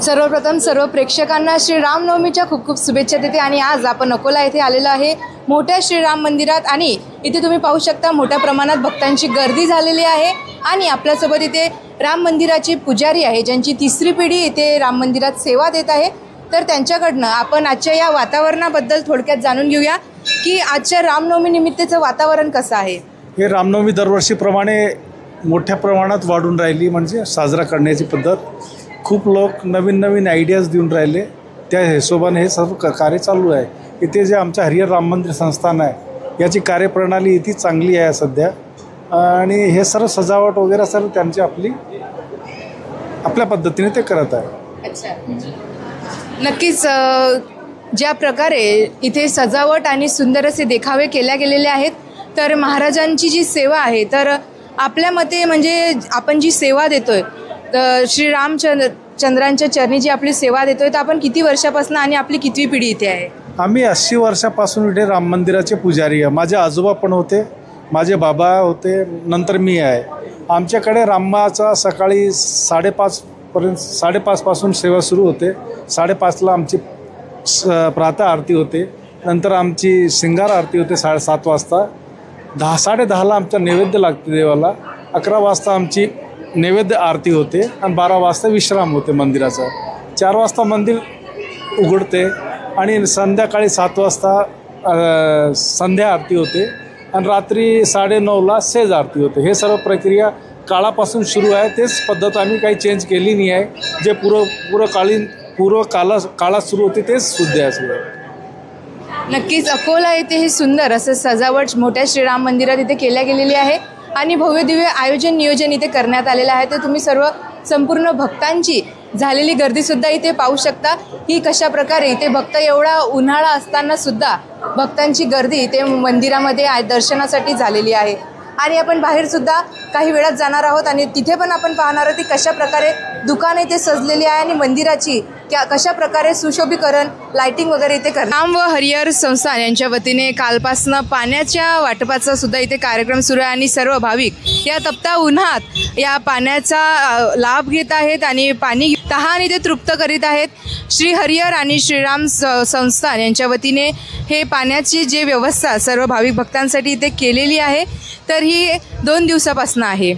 सर्वप्रथम सर्व प्रेक्षकांना श्री रामनवमीच्या खूप खूप शुभेच्छा देते। आणि आज आपण अकोला येथे आलेलो आहे मोठ्या श्रीराम मंदिरात आणि इथे तुम्ही पाहू शकता मोठ्या प्रमाणात भक्तांची गर्दी झालेली आहे। आणि आपल्यासोबत इथे राम मंदिराचे पुजारी आहे ज्यांची तिसरी पिढी इथे राम मंदिरात सेवा देत आहे। तर त्यांच्याकडनं आपण आजच्या या वातावरणाबद्दल थोडक्यात जाणून घेऊया की आजच्या रामनवमी निमित्ताचं वातावरण कसं आहे। हे रामनवमी दरवर्षीप्रमाणे मोठ्या प्रमाणात वाढून राहिली, म्हणजे साजरा करण्याची पद्धत। खूप लोक नवीन नवीन आयडियाज देऊन राहिले, त्या हिशोबाने हे सर्व कार्य चालू आहे। इथे जे आमचं हरिहर राम मंदिर संस्थान आहे याची कार्यप्रणाली इतकी चांगली आहे सध्या, आणि हे सर्व सजावट वगैरे सर्व त्यांची आपल्या पद्धतीने ते करत आहे। अच्छा, नक्कीच ज्या प्रकारे इथे सजावट आणि सुंदर असे देखावे केल्या गेलेले आहेत, तर महाराजांची जी सेवा आहे, तर आपल्या मते म्हणजे आपण जी सेवा देतोय श्रीरामचंद्रांच्या चरणी जी आपली सेवा देतोय, तर आपण किती वर्षापासून आणि आपली कितवी पिढी इथे आहे। आम्ही 80 वर्षापासून इथे राम मंदिराचे पुजारी आहे। माझे आजोबा पण होते, माझे बाबा होते, नंतर मी आहे। आमच्याकडे रामाचा सकाळी 5:30 पासून सेवा सुरू होते। 5:30ला आमची प्रातः आरती होते, नंतर आमची शृंगार आरती होते 7:30 वाजता। 10:30ला आमचा नैवेद्य लागते देवाला। 11 वाजता आमची नैवेद्य आरती होते आणि 12 वाजता विश्राम होते मंदिराचा। 4 वाजता मंदिर उघडते आणि संध्याकाळी 7 वाजता संध्या आरती होते आणि रात्री 9:30ला सेज आरती होते। हे सर्व प्रक्रिया काळापासून सुरू आहे, तेच पद्धत आम्ही काही चेंज केली नाही आहे। जे काळात सुरू होते तेच सुद्धा आहे। नक्कीच अकोला येथे हे सुंदर असं सजावट मोठ्या श्रीराम मंदिरात इथे केल्या गेलेली आहे आणि भव्य दिव्य आयोजन नियोजन इथे करण्यात आलेलं आहे। तर तुम्ही सर्व संपूर्ण भक्तांची झालेली गर्दी सुद्धा इथे पाहू शकता की कशा प्रकारे इथे भक्त एवढा उन्हाळा असताना सुद्धा भक्तांची गर्दी इथे मंदिरामध्ये दर्शनासाठी झालेली आहे। आणि आपण बाहेर सुद्धा काही वेळात जाणार आहोत आणि तिथे पण आपण पाहणार आहोत की कशा प्रकारे दुकाने इथे सजलेली आहे आणि मंदिराची कशा प्रकारे सुशोभीकरण लाइटिंग वगैरे इथे करतात। राम व हरिहर संस्थान यांच्या वतीने कालपासून पाण्याच्या वाटपाचा सुद्धा इथे कार्यक्रम सुरू आहे आणि सर्व भाविक या तपत्या उन्हात या पाण्याचा लाभ घेत आहेत आणि पाणी तहान इथे तृप्त करीत आहेत। श्री हरिहर आणि श्रीराम संस्थान यांच्या वतीने हे पाण्याची जे व्यवस्था सर्व भाविक भक्तांसाठी इथे केलेली आहे, तर ही 2 दिवसापासून आहे।